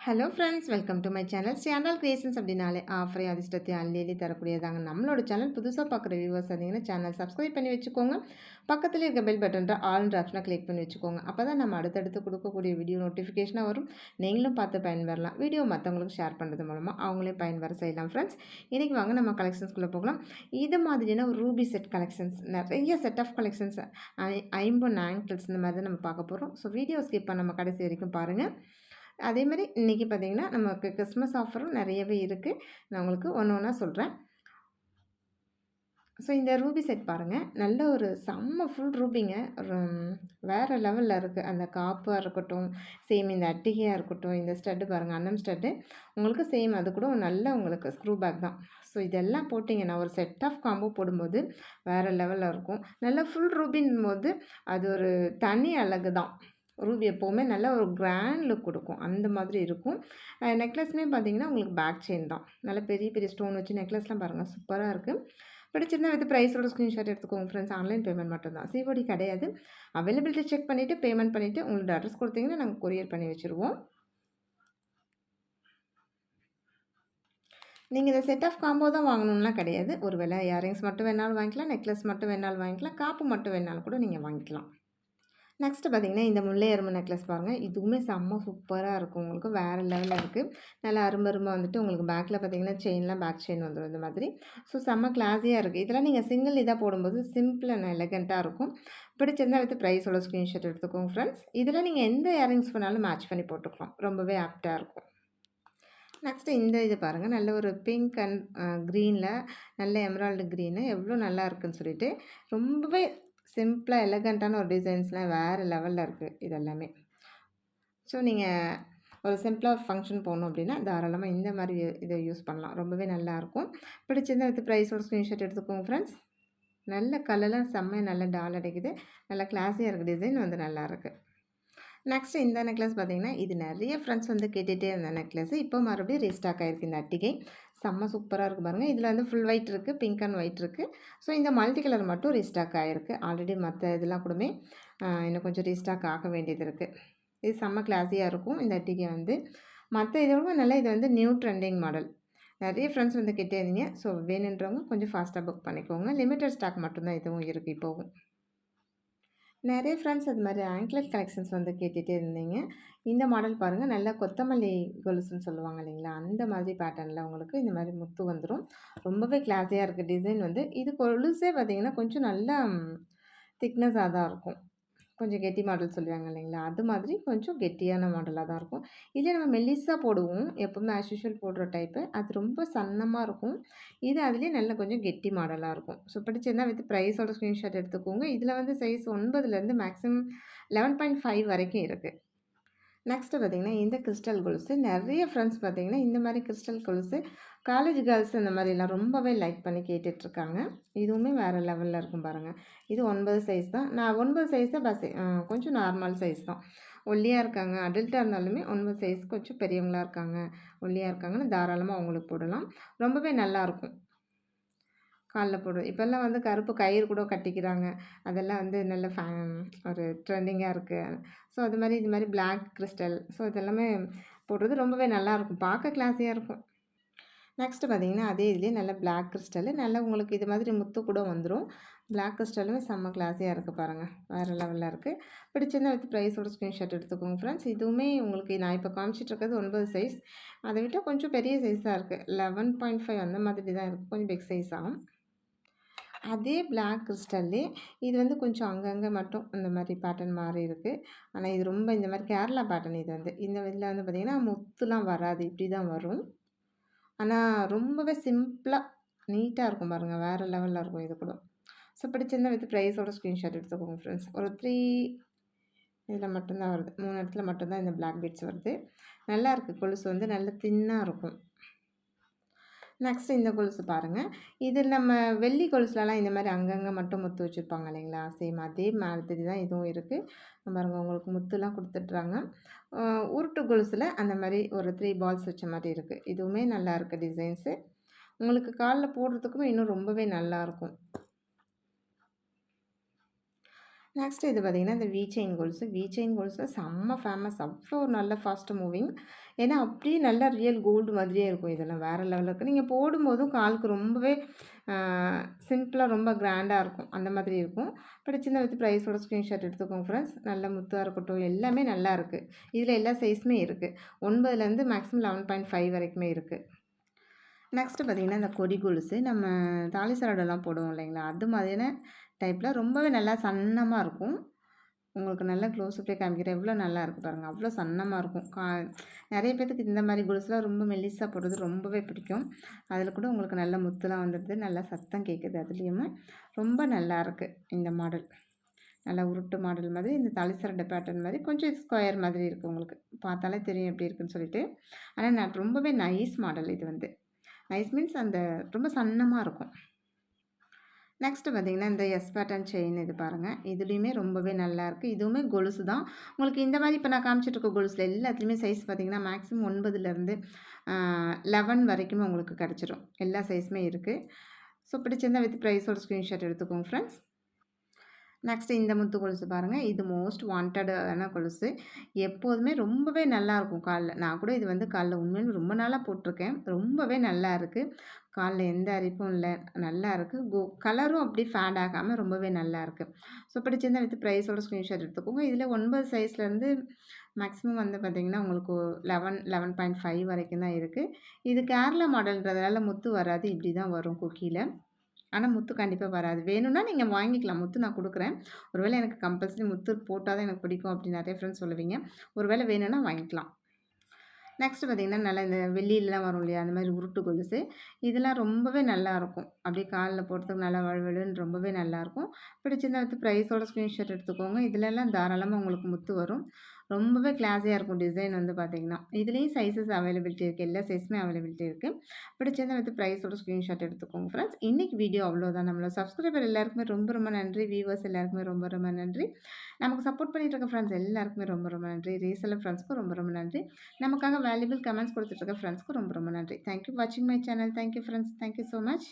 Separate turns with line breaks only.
Hello friends, welcome to my channel creations அப்படின்னாலே ஆஃபரையும் அதிர்ஷ்டத்தையும் அள்ளி தரக்கூடியதாங்க நம்மளோட சேனல். புதுசாக பார்க்குற வியூவர்ஸ் இருந்தீங்கன்னா சேனல் சப்ஸ்கிரைப் பண்ணி வச்சுக்கோங்க. பக்கத்தில் இருக்க பெல் பட்டன்ற ஆல்ன்ற ஆப்ஷனை கிளிக் பண்ணி வச்சுக்கோங்க. அப்போ தான் நம்ம அடுத்தடுத்து கொடுக்கக்கூடிய வீடியோ நோட்டிஃபிகேஷனாக வரும். நீங்களும் பார்த்து பயன்பெறலாம். வீடியோ மற்றவங்களுக்கு ஷேர் பண்ணுறது மூலமாக அவங்களையும் பயன்பெற செய்யலாம். ஃப்ரெண்ட்ஸ், இன்றைக்கி வாங்க நம்ம கலெக்ஷன்ஸ்குள்ளே போகலாம். இது மாதிரியான ஒரு ரூபி செட் கலெக்ஷன்ஸ், நிறைய செட் ஆஃப் கலெக்ஷன்ஸ், 50 ஆங்கிள்ஸ் இந்த மாதிரி தான் நம்ம பார்க்க போகிறோம். ஸோ வீடியோ ஸ்கிப் பண்ண நம்ம கடைசி வரைக்கும் பாருங்கள். அதேமாதிரி இன்றைக்கி பார்த்திங்கன்னா நமக்கு கிறிஸ்மஸ் ஆஃபரும் நிறையவே இருக்குது. நான் உங்களுக்கு ஒன்று ஒன்றா சொல்கிறேன். ஸோ இந்த ரூபி செட் பாருங்கள், நல்ல ஒரு செம்ம ஃபுல் ரூபிங்க. வேறு லெவலில் இருக்குது. அந்த காப்பாக இருக்கட்டும், சேம் இந்த அட்டிகையாக இருக்கட்டும், இந்த ஸ்டட்டு பாருங்கள், அன்னம் ஸ்டட்டு உங்களுக்கு சேம். அது கூட நல்ல உங்களுக்கு ஸ்க்ரூ பேக் தான். ஸோ இதெல்லாம் போட்டிங்கன்னா ஒரு செட் ஆஃப் காம்போ போடும்போது வேறு லெவலில் இருக்கும். நல்ல ஃபுல் ரூபின் போது அது ஒரு தனி அழகு தான். ரூபி எப்போவுமே நல்ல ஒரு கிராண்ட் லுக் கொடுக்கும். அந்த மாதிரி இருக்கும். நெக்லஸ்மே பார்த்திங்கன்னா உங்களுக்கு பேக் செயின் தான். நல்ல பெரிய பெரிய ஸ்டோன் வச்சு நெக்லஸ்லாம் பாருங்கள், சூப்பராக இருக்குது. பிடிச்சிருந்தா வித் ப்ரைஸோட ஸ்க்ரீன்ஷாட் எடுத்துக்கோங்க ஃப்ரெண்ட்ஸ். ஆன்லைன் பேமெண்ட் மட்டும்தான், சிஓடி கிடையாது. அவைலபிலிட்டி செக் பண்ணிவிட்டு பேமெண்ட் பண்ணிவிட்டு உங்களோட அட்ரஸ் கொடுத்தீங்கன்னா நாங்கள் கொரியர் பண்ணி வச்சுருவோம். நீங்கள் இந்த செட் ஆஃப் காம்போ தான் வாங்கணும்லாம் கிடையாது. ஒரு வேளை இயரிங்ஸ் மட்டும் வேணாலும் வாங்கிக்கலாம், நெக்லஸ் மட்டும் வேணாலும் வாங்கிக்கலாம், காப்பு மட்டும் வேணாலும் கூட நீங்கள் வாங்கிக்கலாம். நெக்ஸ்ட்டு பார்த்திங்கன்னா இந்த முல்லை அரும்பு நெக்லஸ் பாருங்கள். இதுவுமே செம்ம சூப்பராக இருக்கும். உங்களுக்கு வேறு லெவலில் இருக்குது. நல்லா அரும்பரும்பாக வந்துட்டு உங்களுக்கு பேக்கில் பார்த்திங்கன்னா செயின்லாம் பேக் செயின் வந்துடும் இந்த மாதிரி. ஸோ செம்ம கிளாஸியாக இருக்குது. இதெல்லாம் நீங்கள் சிங்கிள் இதாக போடும்போது சிம்பிள் அண்ட் எலகண்ட்டாக இருக்கும். பிடிச்சிருந்தால் வித் ப்ரைஸோட ஸ்க்ரீன்ஷாட் எடுத்துக்கோங்க ஃப்ரெண்ட்ஸ். இதில் நீங்கள் எந்த இயரிங்ஸ் பண்ணாலும் மேட்ச் பண்ணி போட்டுக்கலாம். ரொம்பவே ஆப்டாக இருக்கும். நெக்ஸ்ட்டு இந்த இது பாருங்கள், நல்ல ஒரு பிங்க் அண்ட் க்ரீனில் நல்ல எமரால்டு க்ரீனு எவ்வளோ நல்லா இருக்குதுன்னு சொல்லிட்டு ரொம்பவே சிம்பிளாக எலகண்ட்டான ஒரு டிசைன்ஸ்லாம் வேறு லெவலில் இருக்குது இது எல்லாமே. ஸோ நீங்கள் ஒரு சிம்பிளாக ஃபங்க்ஷன் போகணும் அப்படின்னா தாராளமாக இந்த மாதிரி இதை யூஸ் பண்ணலாம். ரொம்பவே நல்லாயிருக்கும். பிடிச்சிருந்தால் வித் ப்ரைஸோட ஸ்க்ரீன்ஷாட் எடுத்துக்கோங்க ஃப்ரெண்ட்ஸ். நல்ல கலர்லாம் செம்மையாக நல்ல டால் அடைக்குது. நல்லா கிளாஸியாக இருக்குது. டிசைன் வந்து நல்லாயிருக்கு. நெக்ஸ்ட்டு இந்த நெக்லஸ் பார்த்திங்கன்னா இது நிறைய ஃப்ரெண்ட்ஸ் வந்து கேட்டுகிட்டே இருந்த நெக்லஸ். இப்போ மறுபடியும் ரீஸ்டாக் ஆகிருக்கு இந்த அட்டிகை. செம்ம சூப்பராக இருக்குது பாருங்கள். இதில் வந்து ஃபுல் ஒயிட் இருக்குது, பிங்க் அண்ட் ஒயிட் இருக்குது. ஸோ இந்த மல்டி கலர் மட்டும் ரீஸ்டாக் ஆகிருக்கு. ஆல்ரெடி மற்ற இதெல்லாம் கூடமே இன்னும் கொஞ்சம் ரீஸ்டாக் ஆக வேண்டியது இருக்குது. இது செம்ம கிளாஸியாக இருக்கும் இந்த அட்டிகை வந்து. மற்ற இதோட நல்லா இது வந்து நியூ ட்ரெண்டிங் மாடல். நிறைய ஃப்ரெண்ட்ஸ் வந்து கேட்டே இருந்தீங்க. ஸோ வேணுன்றவங்க கொஞ்சம் ஃபாஸ்ட்டாக புக் பண்ணிக்கோங்க. லிமிட்டட் ஸ்டாக் மட்டும்தான் இதுவும் இருக்குது இப்போவும். நிறைய ஃப்ரெண்ட்ஸ் அது மாதிரி ஆங்க்லெட் கலெக்ஷன்ஸ் வந்து கேட்டுகிட்டே இருந்தீங்க. இந்த மாடல் பாருங்கள், நல்லா கொத்தமல்லி கொலுசுன்னு சொல்லுவாங்க இல்லைங்களா, அந்த மாதிரி பேட்டர்னில் உங்களுக்கு இந்த மாதிரி முத்து வந்துடும். ரொம்பவே கிளாஸியாக இருக்குது டிசைன் வந்து. இது கொலுசே பார்த்திங்கன்னா கொஞ்சம் நல்லா திக்னஸாக தான் இருக்கும். கொஞ்சம் கெட்டி மாடல் சொல்லுவாங்க இல்லைங்களா, அது மாதிரி கொஞ்சம் கெட்டியான மாடலாக தான் இருக்கும். இதே நம்ம மெல்லிஸாக போடுவோம், எப்போவுமே ஆஸ் யூஷுவல் போடுற டைப்பு, அது ரொம்ப சன்னமாக இருக்கும். இது அதுலேயே நல்ல கொஞ்சம் கெட்டி மாடலாக இருக்கும். ஸோ பிடிச்சிருந்தால் வித் ப்ரைஸோட ஸ்க்ரீன்ஷாட் எடுத்துக்கோங்க. இதில் வந்து சைஸ் 9லேருந்து மேக்ஸிமம் 11.5 வரைக்கும் இருக்குது. நெக்ஸ்ட்டு பார்த்திங்கன்னா இந்த கிறிஸ்டல் கொலுசு நிறைய ஃப்ரெண்ட்ஸ் பார்த்திங்கன்னா இந்த மாதிரி கிறிஸ்டல் கொலுசு காலேஜ் கேர்ள்ஸ் இந்த மாதிரிலாம் ரொம்பவே லைக் பண்ணி கேட்டுட்ருக்காங்க. இதுவுமே வேறு லெவலில் இருக்கும் பாருங்கள். இது 9 சைஸ் தான். நான் 9 சைஸை கொஞ்சம் நார்மல் சைஸ் தான். ஒல்லியாக இருக்காங்க, அடல்ட்டாக இருந்தாலுமே 9 சைஸ் கொஞ்சம் பெரியவங்களாக இருக்காங்க, ஒல்லியாக இருக்காங்கன்னு தாராளமாக அவங்களுக்கு போடலாம். ரொம்பவே நல்லாயிருக்கும். காலில் போடுறது இப்போல்லாம் வந்து கருப்பு கயிறு கூட கட்டிக்கிறாங்க. அதெல்லாம் வந்து நல்ல ஒரு ட்ரெண்டிங்காக இருக்குது. ஸோ அது மாதிரி இது மாதிரி பிளாக் கிறிஸ்டல், ஸோ இதெல்லாமே போடுறது ரொம்பவே நல்லாயிருக்கும். பார்க்க கிளாஸியாக இருக்கும். நெக்ஸ்ட்டு பார்த்திங்கன்னா அதே இதுலேயே நல்ல பிளாக் கிறிஸ்டலு, நல்லா உங்களுக்கு இது மாதிரி முத்து கூட வந்துடும். பிளாக் கிறிஸ்டலுமே செம்ம கிளாஸியாக இருக்குது பாருங்கள், வேறு லெவலில் இருக்குது. பிடிச்சிருந்தால் வித் ப்ரைஸோட ஸ்க்ரீன்ஷாட் எடுத்துக்கோங்க ஃப்ரெண்ட்ஸ். இதுவுமே உங்களுக்கு நான் இப்போ காமிச்சிட்ருக்கிறது 9 சைஸ். அதை விட்டால் கொஞ்சம் பெரிய சைஸாக இருக்குது. 11.5 அந்த மாதிரி தான் இருக்குது. கொஞ்சம் பிக் சைஸ் ஆகும். அதே பிளாக் கிறிஸ்டல்லே இது வந்து கொஞ்சம் அங்கங்கே மட்டும் இந்த மாதிரி பேட்டர்ன் மாறி இருக்குது. ஆனால் இது ரொம்ப இந்த மாதிரி கேரளா பேட்டர்ன். இது வந்து இந்த இதில் வந்து பார்த்திங்கன்னா முத்துலாம் வராது, இப்படி தான் வரும். ஆனால் ரொம்பவே சிம்பிளாக நீட்டாக இருக்கும் பாருங்கள், வேறு லெவலில் இருக்கும் இது கூட. ஸோ பிடிச்சிருந்தால் வித் ப்ரைஸோட ஸ்க்ரீன்ஷாட் எடுத்துக்கோங்க ஃப்ரெண்ட்ஸ். ஒரு 3 இதில் மட்டும்தான் வருது, 3 இடத்துல மட்டும்தான் இந்த பிளாக் பீட்ஸ் வருது. நல்லாயிருக்கு. கொலுசு வந்து நல்ல தின்னாக இருக்கும். நெக்ஸ்ட்டு இந்த கொலுசு பாருங்கள். இது நம்ம வெள்ளி கொலுசுலலாம் இந்த மாதிரி அங்கங்கே மட்டும் முத்து வச்சுருப்பாங்க இல்லைங்களா, சேம் அதே மாதிரி தான் இதுவும் இருக்குது. பாருங்கள், உங்களுக்கு முத்துலாம் கொடுத்துட்றாங்க. உருட்டு கொலுசில் அந்த மாதிரி ஒரு 3 பால்ஸ் வச்ச மாதிரி இருக்குது. இதுவுமே நல்லா இருக்குது டிசைன்ஸு. உங்களுக்கு காலில் போடுறதுக்குமே இன்னும் ரொம்பவே நல்லாயிருக்கும். நெக்ஸ்ட் இது பார்த்தீங்கன்னா, இந்த வி செயின் கொலுசு. வி செயின் கொலுசு செம்ம ஃபேமஸ். அவ்ளோ நல்ல ஃபாஸ்ட் மூவிங். ஏன்னா, அப்படியே நல்லா ரியல் கோல்டு மாதிரியே இருக்கும். இதெல்லாம் வேற லெவல்ல இருக்கு. நீங்க போடும்போதும் காலுக்கு ரொம்பவே அ சிம்பிளா ரொம்ப கிராண்டா இருக்கும். அந்த மாதிரி இருக்கும். பிடிச்சிருந்தா வித் ப்ரைஸோட ஸ்க்ரீன்ஷாட் எடுத்துக்கோங்க ஃப்ரெண்ட்ஸ். நல்ல முத்தா இருக்கட்டும், எல்லாமே நல்லா இருக்கு. இதில எல்லா சைஸுமே இருக்கு. 9லேருந்து மேக்ஸிமம் 11.5 வரைக்குமே இருக்கு. நெக்ஸ்ட்டு பார்த்தீங்கன்னா, இந்த கொடி கொலுசு. நம்ம தாலி சரடுலாம் போடுவோம் இல்லைங்களா? அது மாதிரியான டைப்ல ரொம்பவே நல்லா சன்னமா இருக்கும். உங்களுக்கு நல்லா க்ளோஸ்அப்லேயே காமிக்கிறேன். எவ்வளோ நல்லா இருக்கு பாருங்க. அவ்வளோ சன்னமா இருக்கும். நெறைய பேத்துக்கு இந்த மாரி கொலுசுலாம் ரொம்ப மெல்லிசா போடுறது ரொம்பவே பிடிக்கும். அதில கூட உங்களுக்கு நல்ல முத்துலாம் வந்துடுது. நல்லா சத்தம் கேட்குது அதுலேயுமே. ரொம்ப நல்லா இருக்கு இந்த மாடல். நல்லா உருட்டு மாடல் மாதிரி இந்த தாலி சரடு பேட்டர்ன் மாரி கொஞ்சம் ஸ்கொயர் மாதிரி இருக்கு உங்களுக்கு. பார்த்தாலே தெரியும் எப்படி இருக்குன்னு சொல்லிட்டு. ஆனா ரொம்பவே நைஸ் மாடல் இது வந்து. நைஸ் மீன்ஸ் அந்த ரொம்ப சன்னமா இருக்கும். நெக்ஸ்ட்டு பார்த்தீங்கன்னா, இந்த எஸ் பேட்டர்ன் செயின் இது பாருங்க. இதுலேயுமே ரொம்பவே நல்லாயிருக்கு. இதுவுமே கொலுசு தான். உங்களுக்கு இந்த மாரி இப்போ நான் காமிச்சிட்டு இருக்க கொலுசுல எல்லாத்துலேயுமே சைஸ் பார்த்தீங்கன்னா, மேக்ஸிமம் 9லேருந்து 11 வரைக்குமே உங்களுக்கு கிடச்சிரும். எல்லா சைஸுமே இருக்கு. ஸோ பிடிச்சிருந்தா வித் ப்ரைஸோட ஸ்க்ரீன்ஷாட் எடுத்துக்கோங்க ஃப்ரெண்ட்ஸ். நெக்ஸ்ட்டு இந்த முத்து கொலுசு பாருங்க. இது மோஸ்ட் வாண்டடான கொலுசு. எப்போதுமே ரொம்பவே நல்லாயிருக்கும் கால்ல. நான் கூட இது வந்து கால்ல உண்மையிலுமே ரொம்ப நாளா போட்டிருக்கேன். ரொம்பவே நல்லா இருக்கு. கால்ல எந்த அரிப்பும் இல்ல. நல்லா இருக்கு. கலரும் அப்படியே ஃபேட் ஆகாம ரொம்பவே நல்லா இருக்கு. ஸோ பிடிச்சிருந்தா வித் ப்ரைஸோட ஸ்க்ரீன்ஷாட் எடுத்துக்கோங்க. இதில 9 சைஸ்லேருந்து மேக்ஸிமம் வந்து பார்த்தீங்கன்னா, உங்களுக்கு 11, 11.5 வரைக்கும் தான் இருக்கு. இது கேரளா மாடல்ன்றதுனால முத்து வராது. இப்படி தான் வரும் கொக்கியில. ஆனா, முத்து கண்டிப்பா வராது. வேணும்னா நீங்க வாங்கிக்கலாம். முத்து நான் குடுக்குறேன். ஒரு வேளை எனக்கு கம்பல்சரி முத்து போட்டா தான் எனக்கு பிடிக்கும் அப்படின்னு நெறைய ஃப்ரெண்ட்ஸ் சொல்லுவீங்க. ஒரு வேளை வேணும்னா வாங்கிக்கலாம். நெக்ஸ்ட்டு பார்த்தீங்கன்னா, நல்லா இந்த வெள்ளிலலாம் வரும் இல்லையா? அந்த மாரி உருட்டு கொலுசு. இதெல்லாம் ரொம்பவே நல்லாயிருக்கும். அப்படியே கால்ல போடுறதுக்கு நல்லா வழுவழுன்னு ரொம்பவே நல்லாயிருக்கும். பிடிச்சிருந்தா வித் ப்ரைஸோட ஸ்க்ரீன்ஷாட் எடுத்துக்கோங்க. இதுலலாம் தாராளமா உங்களுக்கு முத்து வரும். ரொம்பவே கிளாஸியா இருக்கும் டிசைன் வந்து பார்த்தீங்கன்னா. இதுலேயும் சைஸஸ் அவைலபிலிட்டி இருக்கு. எல்லா சைஸுமே அவைலபிலிட்டி இருக்கு. பிடிச்சிருந்தா வித் ப்ரைஸோட ஸ்க்ரீன்ஷாட் எடுத்துக்கோங்க ஃப்ரெண்ட்ஸ். இன்னைக்கு வீடியோ அவ்வளோதான். நம்மளோட சப்ஸ்கிரைபர் எல்லாருக்குமே ரொம்ப ரொம்ப நன்றி. வியூவர்ஸ் எல்லாருக்குமே ரொம்ப ரொம்ப நன்றி. நமக்கு சப்போர்ட் பண்ணிட்டு இருக்க ஃப்ரெண்ட்ஸ் எல்லாருக்குமே ரொம்ப ரொம்ப நன்றி. ரீசெல்லர் ஃப்ரெண்ட்ஸ்க்கும் ரொம்ப ரொம்ப நன்றி. நமக்காக வேல்யூபிள் கமெண்ட்ஸ் கொடுத்துட்டு இருக்க ஃப்ரெண்ட்ஸ்க்கு ரொம்ப ரொம்ப நன்றி. தேங்க் யூ வாட்சிங் my channel. Thank you friends. Thank you so much.